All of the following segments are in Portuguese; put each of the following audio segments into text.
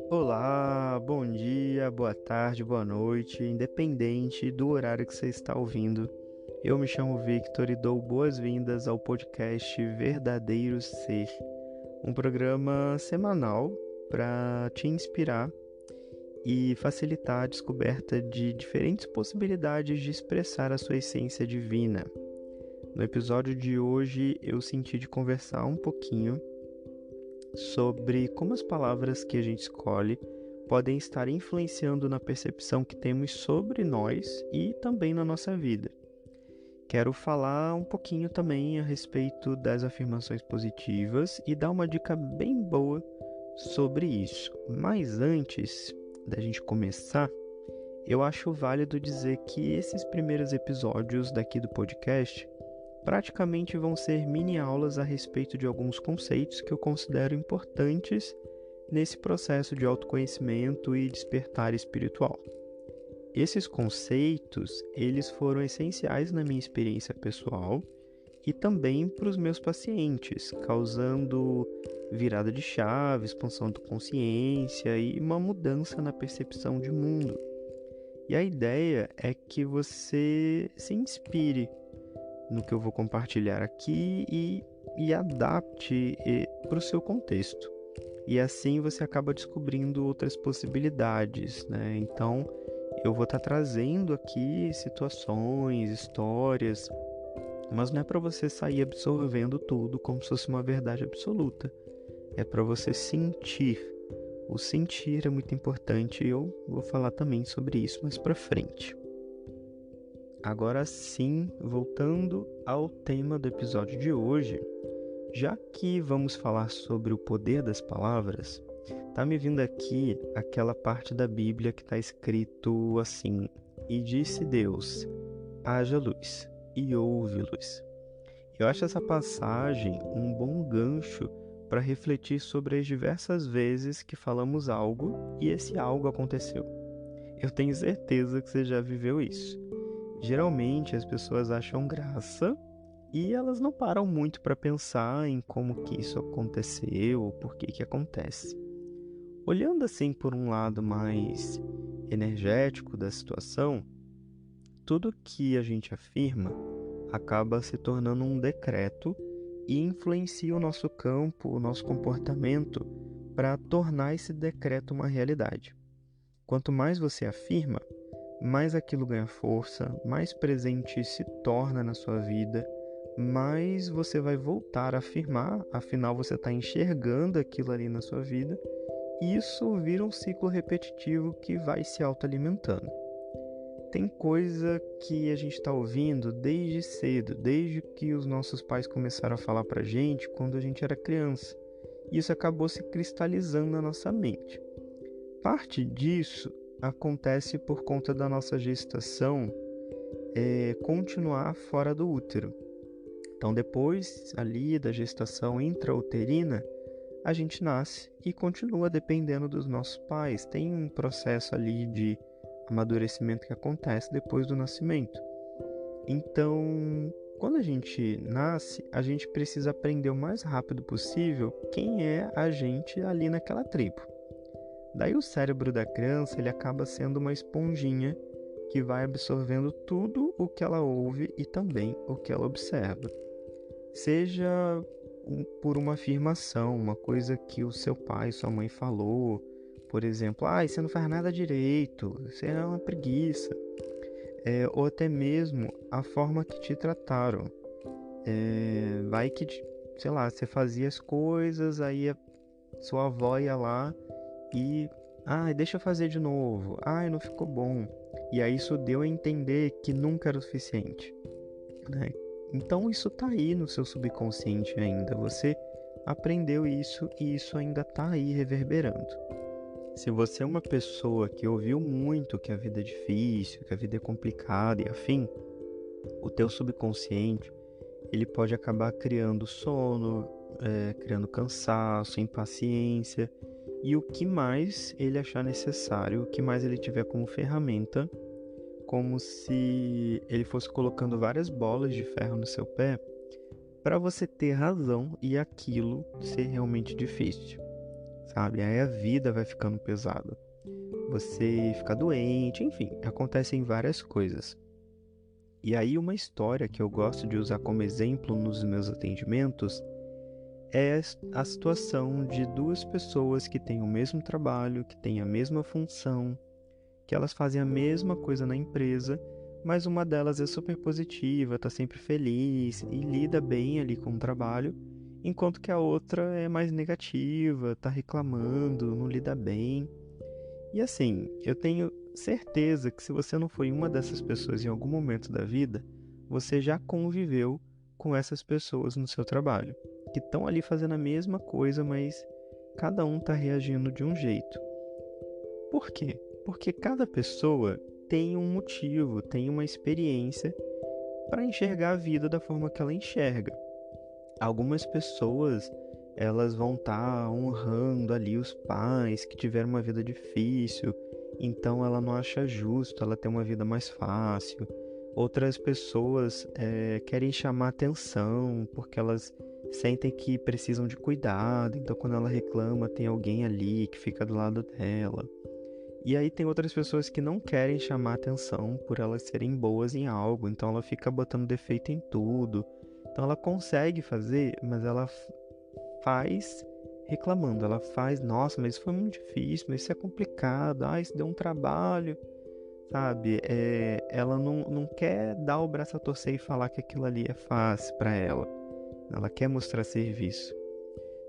Olá, bom dia, boa tarde, boa noite, independente do horário que você está ouvindo. Eu me chamo Victor e dou boas-vindas ao podcast Verdadeiro Ser, um programa semanal para te inspirar e facilitar a descoberta de diferentes possibilidades de expressar a sua essência divina. No episódio de hoje, eu senti de conversar um pouquinho sobre como as palavras que a gente escolhe podem estar influenciando na percepção que temos sobre nós e também na nossa vida. Quero falar um pouquinho também a respeito das afirmações positivas e dar uma dica bem boa sobre isso. Mas antes da gente começar, eu acho válido dizer que esses primeiros episódios daqui do podcast praticamente vão ser mini-aulas a respeito de alguns conceitos que eu considero importantes nesse processo de autoconhecimento e despertar espiritual. Esses conceitos, eles foram essenciais na minha experiência pessoal e também para os meus pacientes, causando virada de chave, expansão da consciência e uma mudança na percepção de mundo. E a ideia é que você se inspire no que eu vou compartilhar aqui e adapte para o seu contexto. E assim você acaba descobrindo outras possibilidades, né? Então, eu vou estar trazendo aqui situações, histórias, mas não é para você sair absorvendo tudo como se fosse uma verdade absoluta. É para você sentir. O sentir é muito importante e eu vou falar também sobre isso mais para frente. Agora sim, voltando ao tema do episódio de hoje, já que vamos falar sobre o poder das palavras, tá me vindo aqui aquela parte da Bíblia que está escrito assim: E disse Deus, haja luz, e houve luz. Eu acho essa passagem um bom gancho para refletir sobre as diversas vezes que falamos algo e esse algo aconteceu. Eu tenho certeza que você já viveu isso. Geralmente as pessoas acham graça e elas não param muito para pensar em como que isso aconteceu ou por que que acontece. Olhando assim por um lado mais energético da situação, tudo que a gente afirma acaba se tornando um decreto e influencia o nosso campo, o nosso comportamento para tornar esse decreto uma realidade. Quanto mais você afirma, mais aquilo ganha força, mais presente se torna na sua vida, mais você vai voltar a afirmar, afinal você está enxergando aquilo ali na sua vida, e isso vira um ciclo repetitivo que vai se autoalimentando. Tem coisa que a gente está ouvindo desde cedo, desde que os nossos pais começaram a falar pra gente quando a gente era criança, e isso acabou se cristalizando na nossa mente. Parte disso acontece por conta da nossa gestação continuar fora do útero. Então, depois ali da gestação intrauterina, a gente nasce e continua dependendo dos nossos pais. Tem um processo ali de amadurecimento que acontece depois do nascimento. Então, quando a gente nasce, a gente precisa aprender o mais rápido possível quem é a gente ali naquela tribo. Daí o cérebro da criança ele acaba sendo uma esponjinha que vai absorvendo tudo o que ela ouve e também o que ela observa. Seja por uma afirmação, uma coisa que o seu pai, sua mãe falou, por exemplo, você não faz nada direito, você é uma preguiça, ou até mesmo a forma que te trataram. Vai que, sei lá, você fazia as coisas, aí a sua avó ia lá e deixa eu fazer de novo, não ficou bom, e aí isso deu a entender que nunca era o suficiente, né? Então isso tá aí no seu subconsciente ainda, você aprendeu isso e isso ainda tá aí reverberando. Se você é uma pessoa que ouviu muito que a vida é difícil, que a vida é complicada e afim, o teu subconsciente ele pode acabar criando sono, criando cansaço, impaciência e o que mais ele achar necessário, o que mais ele tiver como ferramenta, como se ele fosse colocando várias bolas de ferro no seu pé para você ter razão e aquilo ser realmente difícil, sabe? Aí a vida vai ficando pesada. Você fica doente, enfim, acontecem várias coisas. E aí uma história que eu gosto de usar como exemplo nos meus atendimentos é a situação de duas pessoas que têm o mesmo trabalho, que têm a mesma função, que elas fazem a mesma coisa na empresa, mas uma delas é super positiva, está sempre feliz e lida bem ali com o trabalho, enquanto que a outra é mais negativa, está reclamando, não lida bem. E assim, eu tenho certeza que se você não foi uma dessas pessoas em algum momento da vida, você já conviveu com essas pessoas no seu trabalho, que estão ali fazendo a mesma coisa, mas cada um está reagindo de um jeito. Por quê? Porque cada pessoa tem um motivo, tem uma experiência para enxergar a vida da forma que ela enxerga. Algumas pessoas, elas vão estar honrando ali os pais que tiveram uma vida difícil, então ela não acha justo ela ter uma vida mais fácil. Outras pessoas querem chamar atenção porque elas sentem que precisam de cuidado, então quando ela reclama tem alguém ali que fica do lado dela. E aí tem outras pessoas que não querem chamar atenção por elas serem boas em algo, então ela fica botando defeito em tudo. Então ela consegue fazer, mas ela faz reclamando. Ela faz, nossa, mas isso foi muito difícil, mas isso é complicado, isso deu um trabalho, sabe? Ela não quer dar o braço a torcer e falar que aquilo ali é fácil para ela. Ela quer mostrar serviço.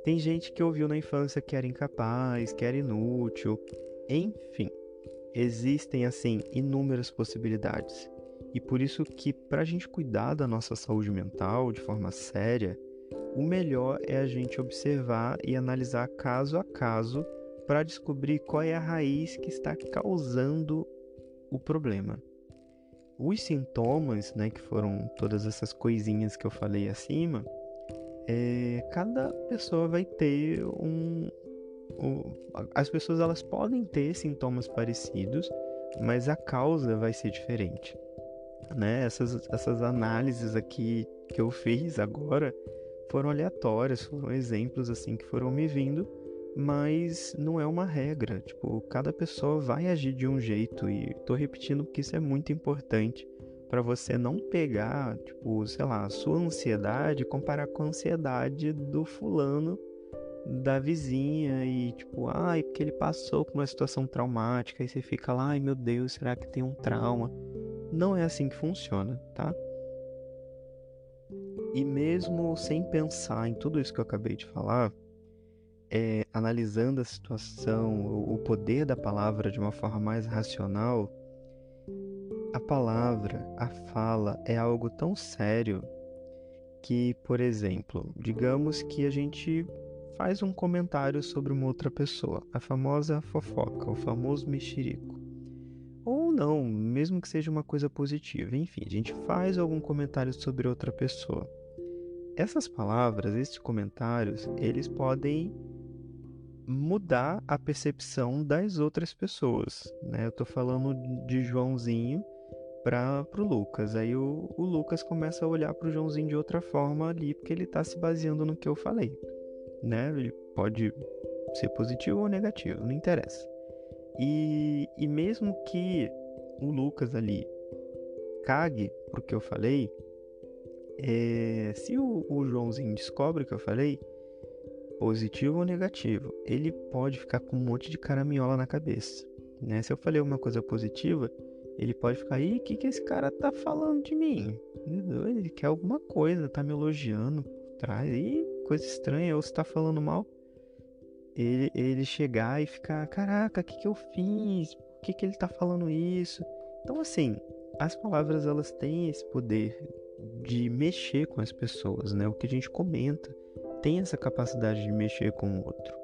Tem gente que ouviu na infância que era incapaz, que era inútil, enfim. Existem, assim, inúmeras possibilidades. E por isso que, para a gente cuidar da nossa saúde mental de forma séria, o melhor é a gente observar e analisar caso a caso para descobrir qual é a raiz que está causando o problema. Os sintomas, né, que foram todas essas coisinhas que eu falei acima, cada pessoa vai ter as pessoas elas podem ter sintomas parecidos, mas a causa vai ser diferente, né? Essas análises aqui que eu fiz agora foram aleatórias, foram exemplos assim que foram me vindo, mas não é uma regra. Tipo, cada pessoa vai agir de um jeito e tô repetindo porque isso é muito importante para você não pegar, tipo, sei lá, a sua ansiedade e comparar com a ansiedade do fulano da vizinha e tipo, porque ele passou por uma situação traumática, e você fica lá, ai meu Deus, será que tem um trauma? Não é assim que funciona, tá? E mesmo sem pensar em tudo isso que eu acabei de falar, analisando a situação, o poder da palavra de uma forma mais racional, a palavra, a fala é algo tão sério que, por exemplo, digamos que a gente faz um comentário sobre uma outra pessoa, a famosa fofoca, o famoso mexerico. Ou não, mesmo que seja uma coisa positiva, enfim, a gente faz algum comentário sobre outra pessoa. Essas palavras, esses comentários, eles podem mudar a percepção das outras pessoas, né? Eu tô falando de Joãozinho para o Lucas. Aí o Lucas começa a olhar para o Joãozinho de outra forma ali, porque ele está se baseando no que eu falei, né? Ele pode ser positivo ou negativo, não interessa. E mesmo que o Lucas ali cague pro que eu falei, se o Joãozinho descobre o que eu falei, positivo ou negativo, ele pode ficar com um monte de caraminhola na cabeça, né? Se eu falei uma coisa positiva, ele pode ficar, o que esse cara tá falando de mim? Ele quer alguma coisa, tá me elogiando por trás, coisa estranha, ou se tá falando mal. Ele chegar e ficar, caraca, o que eu fiz? Por que ele tá falando isso? Então, assim, as palavras, elas têm esse poder de mexer com as pessoas, né? O que a gente comenta tem essa capacidade de mexer com o outro.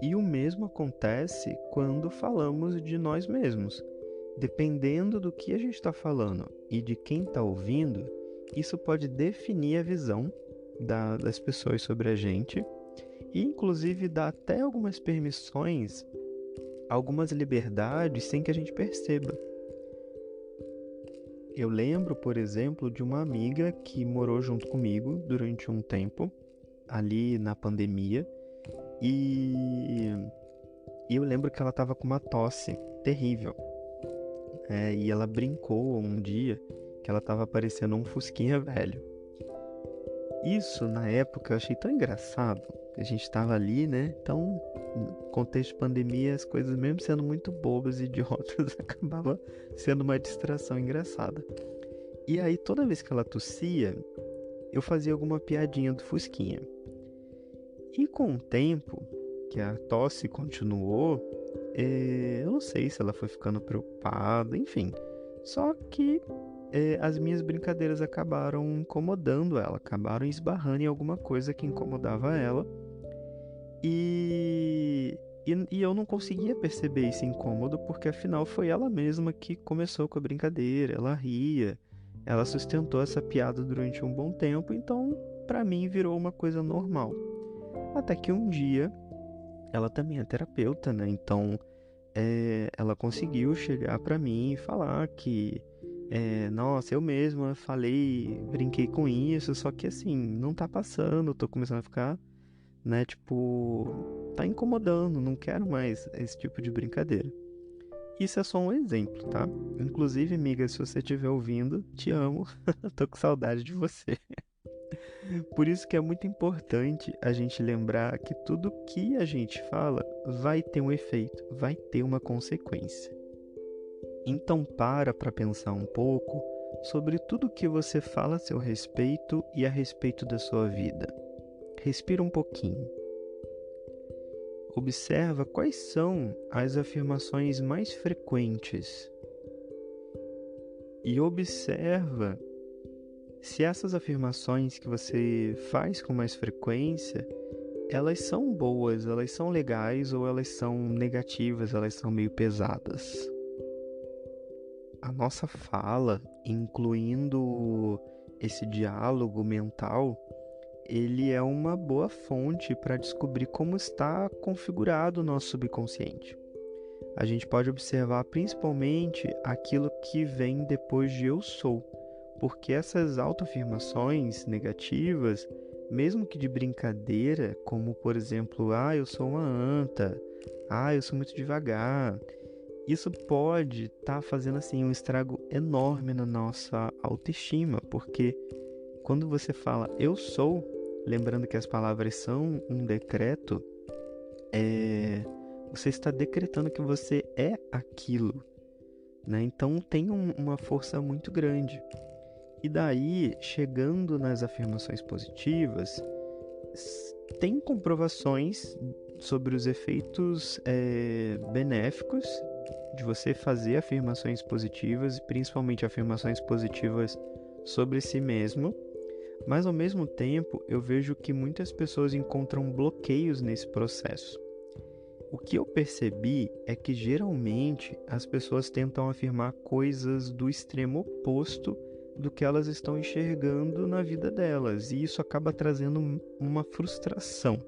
E o mesmo acontece quando falamos de nós mesmos. Dependendo do que a gente está falando e de quem está ouvindo, isso pode definir a visão das pessoas sobre a gente e, inclusive, dar até algumas permissões, algumas liberdades sem que a gente perceba. Eu lembro, por exemplo, de uma amiga que morou junto comigo durante um tempo, ali na pandemia, e, e eu lembro que ela estava com uma tosse terrível. E ela brincou um dia que ela estava parecendo um fusquinha velho. Isso, na época, eu achei tão engraçado. A gente estava ali, né? Então, no contexto de pandemia, as coisas, mesmo sendo muito bobas e idiotas, acabava sendo uma distração engraçada. E aí, toda vez que ela tossia, eu fazia alguma piadinha do Fusquinha. E com o tempo, que a tosse continuou, eu não sei se ela foi ficando preocupada, enfim. Só que as minhas brincadeiras acabaram incomodando ela, acabaram esbarrando em alguma coisa que incomodava ela. E eu não conseguia perceber esse incômodo, porque afinal foi ela mesma que começou com a brincadeira, ela ria, ela sustentou essa piada durante um bom tempo, então pra mim virou uma coisa normal. Até que um dia, ela também é terapeuta, né? Então ela conseguiu chegar pra mim e falar que, nossa, eu mesma falei, brinquei com isso, só que assim, não tá passando, tô começando a ficar, né, tipo, tá incomodando, não quero mais esse tipo de brincadeira. Isso é só um exemplo, tá? Inclusive, amiga, se você estiver ouvindo, te amo, tô com saudade de você. Por isso que é muito importante a gente lembrar que tudo que a gente fala vai ter um efeito, vai ter uma consequência. Então para pensar um pouco sobre tudo que você fala a seu respeito e a respeito da sua vida. Respira um pouquinho. Observa quais são as afirmações mais frequentes e observa se essas afirmações que você faz com mais frequência, elas são boas, elas são legais ou elas são negativas, elas são meio pesadas. A nossa fala, incluindo esse diálogo mental, ele é uma boa fonte para descobrir como está configurado o nosso subconsciente. A gente pode observar principalmente aquilo que vem depois de eu sou, porque essas autoafirmações negativas, mesmo que de brincadeira, como por exemplo, eu sou uma anta, eu sou muito devagar, isso pode estar fazendo assim um estrago enorme na nossa autoestima, porque quando você fala eu sou, lembrando que as palavras são um decreto, você está decretando que você é aquilo, né? Então tem uma força muito grande. E daí, chegando nas afirmações positivas, tem comprovações sobre os efeitos benéficos de você fazer afirmações positivas, principalmente afirmações positivas sobre si mesmo. Mas ao mesmo tempo, eu vejo que muitas pessoas encontram bloqueios nesse processo. O que eu percebi é que geralmente as pessoas tentam afirmar coisas do extremo oposto do que elas estão enxergando na vida delas, e isso acaba trazendo uma frustração.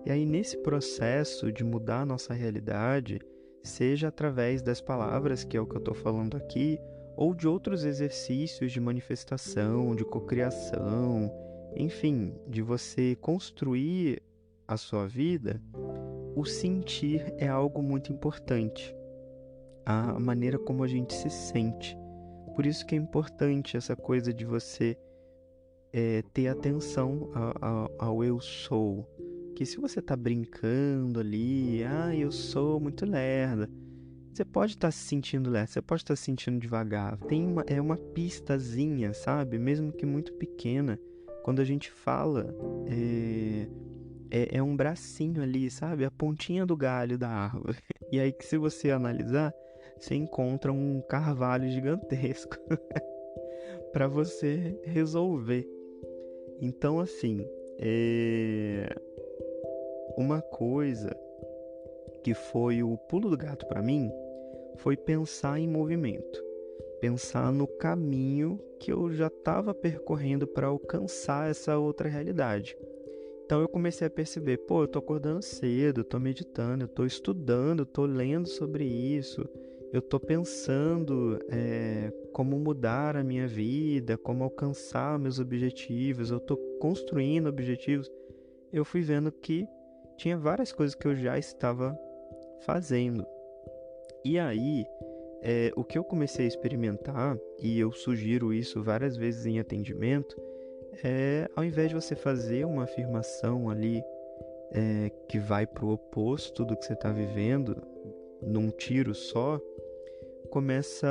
E aí, nesse processo de mudar a nossa realidade, seja através das palavras, que é o que eu estou falando aqui, ou de outros exercícios de manifestação, de cocriação, enfim, de você construir a sua vida, o sentir é algo muito importante. A maneira como a gente se sente. Por isso que é importante essa coisa de você ter atenção ao eu sou. Que se você está brincando ali, eu sou muito lerda, você pode estar se sentindo lerda, você pode estar se sentindo devagar. Tem uma pistazinha, sabe? Mesmo que muito pequena. Quando a gente fala, é um bracinho ali, sabe? A pontinha do galho da árvore. E aí que se você analisar, você encontra um carvalho gigantesco para você resolver. Então, assim, uma coisa que foi o pulo do gato para mim foi pensar em movimento. Pensar no caminho que eu já estava percorrendo para alcançar essa outra realidade. Então eu comecei a perceber, eu tô acordando cedo, eu tô meditando, eu tô estudando, eu tô lendo sobre isso, eu tô pensando como mudar a minha vida, como alcançar meus objetivos, eu estou construindo objetivos, eu fui vendo que tinha várias coisas que eu já estava fazendo. E aí, o que eu comecei a experimentar, e eu sugiro isso várias vezes em atendimento, ao invés de você fazer uma afirmação ali que vai para o oposto do que você está vivendo, num tiro só, começa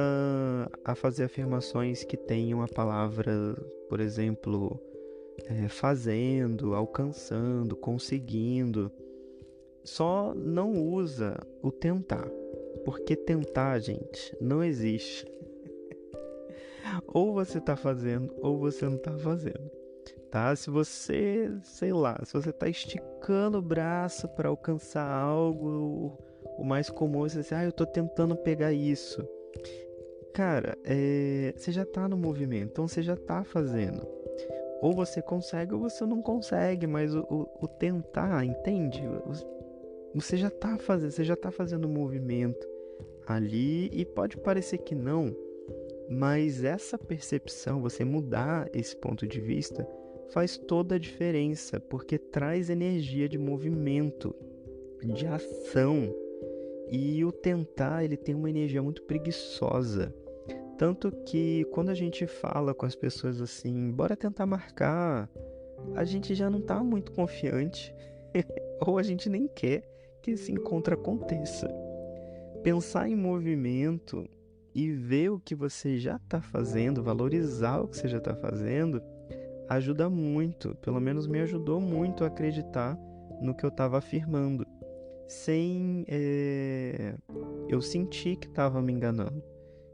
a fazer afirmações que tenham a palavra, por exemplo, fazendo, alcançando, conseguindo. Só não usa o tentar, porque tentar, gente, não existe. Ou você tá fazendo, ou você não tá fazendo, tá? Se você, sei lá, se você tá esticando o braço para alcançar algo, o mais comum é você dizer, eu tô tentando pegar isso. Cara, você já tá no movimento, então você já tá fazendo. Ou você consegue ou você não consegue, mas o tentar, entende? Você já tá fazendo o movimento ali e pode parecer que não, mas essa percepção, você mudar esse ponto de vista, faz toda a diferença, porque traz energia de movimento, de ação. E o tentar, ele tem uma energia muito preguiçosa. Tanto que quando a gente fala com as pessoas assim, bora tentar marcar, a gente já não tá muito confiante, ou a gente nem quer que esse encontro aconteça. Pensar em movimento e ver o que você já está fazendo, valorizar o que você já está fazendo, ajuda muito, pelo menos me ajudou muito a acreditar no que eu estava afirmando, sem eu sentir que estava me enganando.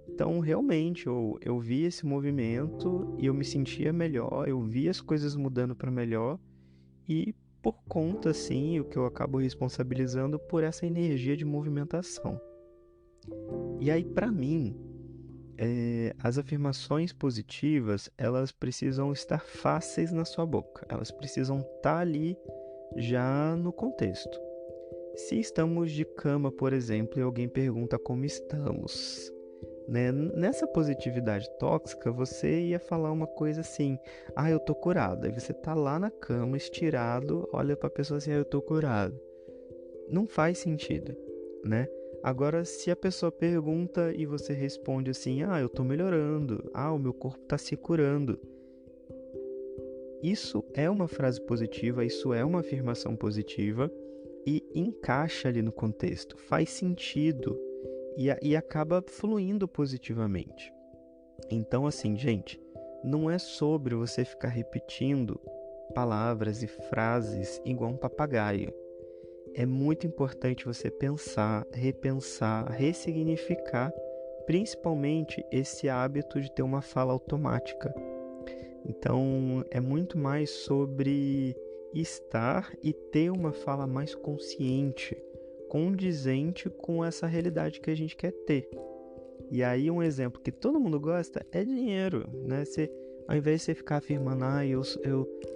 Então, realmente, eu vi esse movimento e eu me sentia melhor, eu vi as coisas mudando para melhor e por conta, assim, o que eu acabo responsabilizando por essa energia de movimentação. E aí, para mim, as afirmações positivas, elas precisam estar fáceis na sua boca. Elas precisam estar ali já no contexto. Se estamos de cama, por exemplo, e alguém pergunta como estamos, né? Nessa positividade tóxica, você ia falar uma coisa assim, eu tô curado. Aí você tá lá na cama, estirado, olha pra pessoa assim, eu tô curado. Não faz sentido, né? Agora, se a pessoa pergunta e você responde assim, eu tô melhorando, o meu corpo tá se curando. Isso é uma frase positiva, isso é uma afirmação positiva e encaixa ali no contexto, faz sentido e acaba fluindo positivamente. Então, assim, gente, não é sobre você ficar repetindo palavras e frases igual um papagaio. É muito importante você pensar, repensar, ressignificar, principalmente esse hábito de ter uma fala automática. Então, é muito mais sobre estar e ter uma fala mais consciente, condizente com essa realidade que a gente quer ter. E aí, um exemplo que todo mundo gosta é dinheiro, né? Ao invés de você ficar afirmando,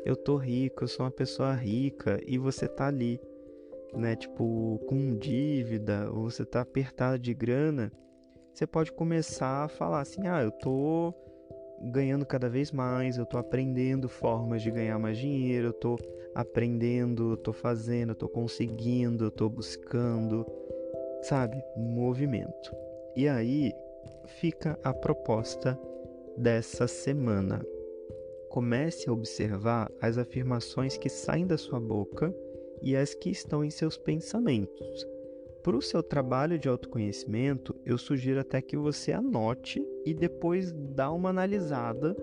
eu tô rico, eu sou uma pessoa rica, e você tá ali, né, tipo, com dívida, ou você tá apertado de grana, você pode começar a falar assim, eu tô ganhando cada vez mais, eu tô aprendendo formas de ganhar mais dinheiro, eu tô aprendendo, eu tô fazendo, eu tô conseguindo, eu tô buscando, sabe? Movimento. E aí fica a proposta dessa semana. Comece a observar as afirmações que saem da sua boca e as que estão em seus pensamentos. Para o seu trabalho de autoconhecimento, eu sugiro até que você anote e depois dá uma analisada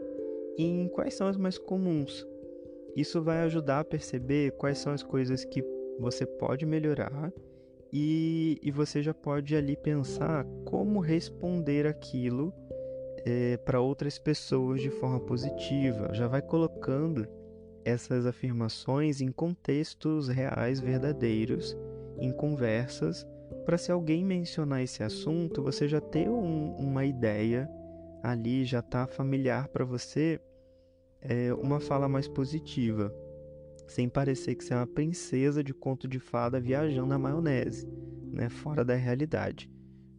em quais são as mais comuns. Isso vai ajudar a perceber quais são as coisas que você pode melhorar e você já pode ali pensar como responder aquilo para outras pessoas de forma positiva. Já vai colocando essas afirmações em contextos reais, verdadeiros, em conversas, para se alguém mencionar esse assunto, você já ter uma ideia ali, já está familiar para você, uma fala mais positiva, sem parecer que você é uma princesa de conto de fada viajando na maionese, né, fora da realidade.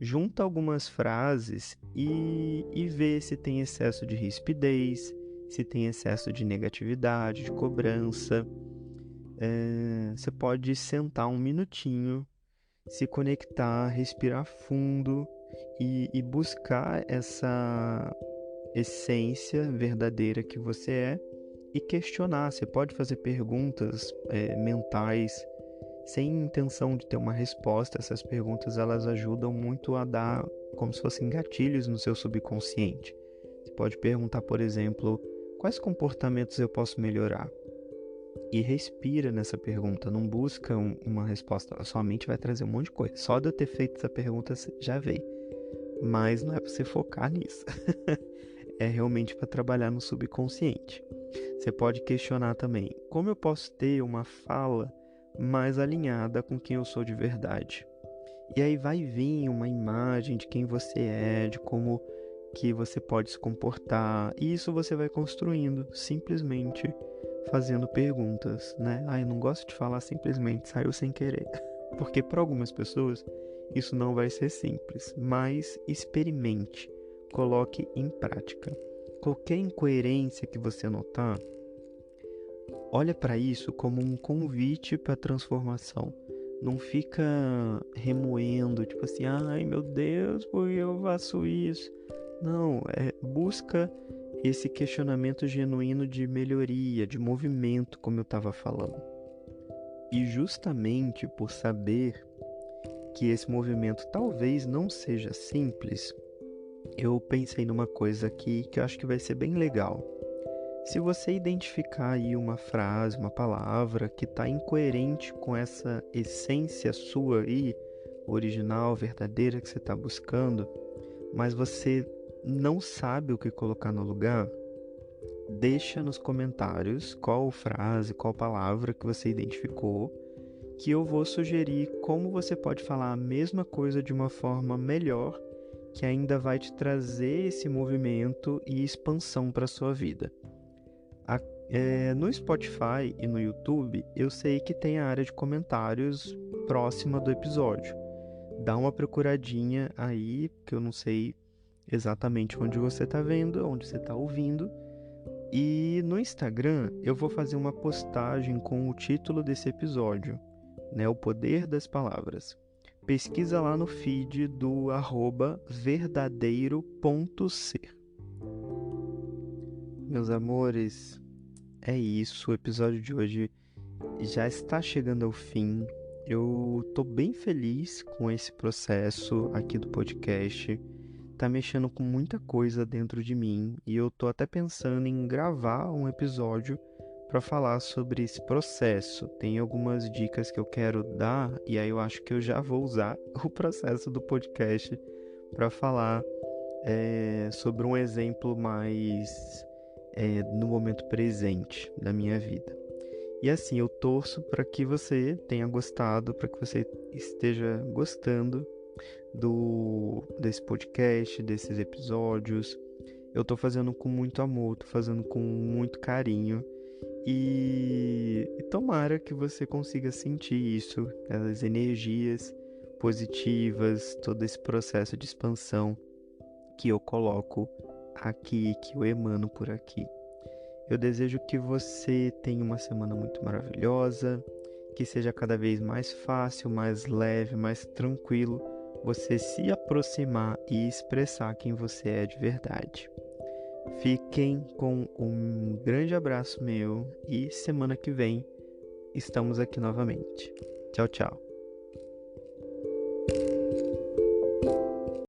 junta algumas frases e vê se tem excesso de rispidez, se tem excesso de negatividade, de cobrança. Você pode sentar um minutinho, se conectar, respirar fundo e buscar essa essência verdadeira que você é e questionar. Você pode fazer perguntas mentais sem intenção de ter uma resposta. Essas perguntas elas ajudam muito a dar como se fossem gatilhos no seu subconsciente. Você pode perguntar, por exemplo, quais comportamentos eu posso melhorar? E respira nessa pergunta, não busca uma resposta. A sua mente vai trazer um monte de coisa. Só de eu ter feito essa pergunta já veio. Mas não é para você focar nisso. É realmente para trabalhar no subconsciente. Você pode questionar também, como eu posso ter uma fala mais alinhada com quem eu sou de verdade? E aí vai vir uma imagem de quem você é, de como que você pode se comportar. E isso você vai construindo, simplesmente fazendo perguntas, né? Eu não gosto de falar simplesmente, saiu sem querer. Porque para algumas pessoas isso não vai ser simples, mas experimente, coloque em prática. Qualquer incoerência que você notar, olha para isso como um convite para transformação. Não fica remoendo, tipo assim, ai meu Deus, por que eu faço isso? Não, busca esse questionamento genuíno de melhoria, de movimento, como eu estava falando. E justamente por saber que esse movimento talvez não seja simples, eu pensei numa coisa aqui que eu acho que vai ser bem legal. Se você identificar aí uma frase, uma palavra que está incoerente com essa essência sua aí, original, verdadeira que você está buscando, mas você não sabe o que colocar no lugar, deixa nos comentários qual frase, qual palavra que você identificou, que eu vou sugerir como você pode falar a mesma coisa de uma forma melhor, que ainda vai te trazer esse movimento e expansão para a sua vida. No Spotify e no YouTube, eu sei que tem a área de comentários próxima do episódio. Dá uma procuradinha aí, que eu não sei exatamente onde você está vendo, onde você está ouvindo. E no Instagram, eu vou fazer uma postagem com o título desse episódio, né? O Poder das Palavras. Pesquisa lá no feed do @verdadeiro.ser. Meus amores, é isso. O episódio de hoje já está chegando ao fim. Eu tô bem feliz com esse processo aqui do podcast. Tá mexendo com muita coisa dentro de mim e eu tô até pensando em gravar um episódio para falar sobre esse processo. Tem algumas dicas que eu quero dar e aí eu acho que eu já vou usar o processo do podcast para falar sobre um exemplo mais no momento presente da minha vida. E assim, eu torço para que você tenha gostado, para que você esteja gostando desse podcast, desses episódios. Eu tô fazendo com muito amor, tô fazendo com muito carinho. E tomara que você consiga sentir isso, as energias positivas, todo esse processo de expansão que eu coloco aqui, que eu emano por aqui. Eu desejo que você tenha uma semana muito maravilhosa, que seja cada vez mais fácil, mais leve, mais tranquilo você se aproximar e expressar quem você é de verdade. Fiquem com um grande abraço meu e semana que vem estamos aqui novamente. Tchau, tchau.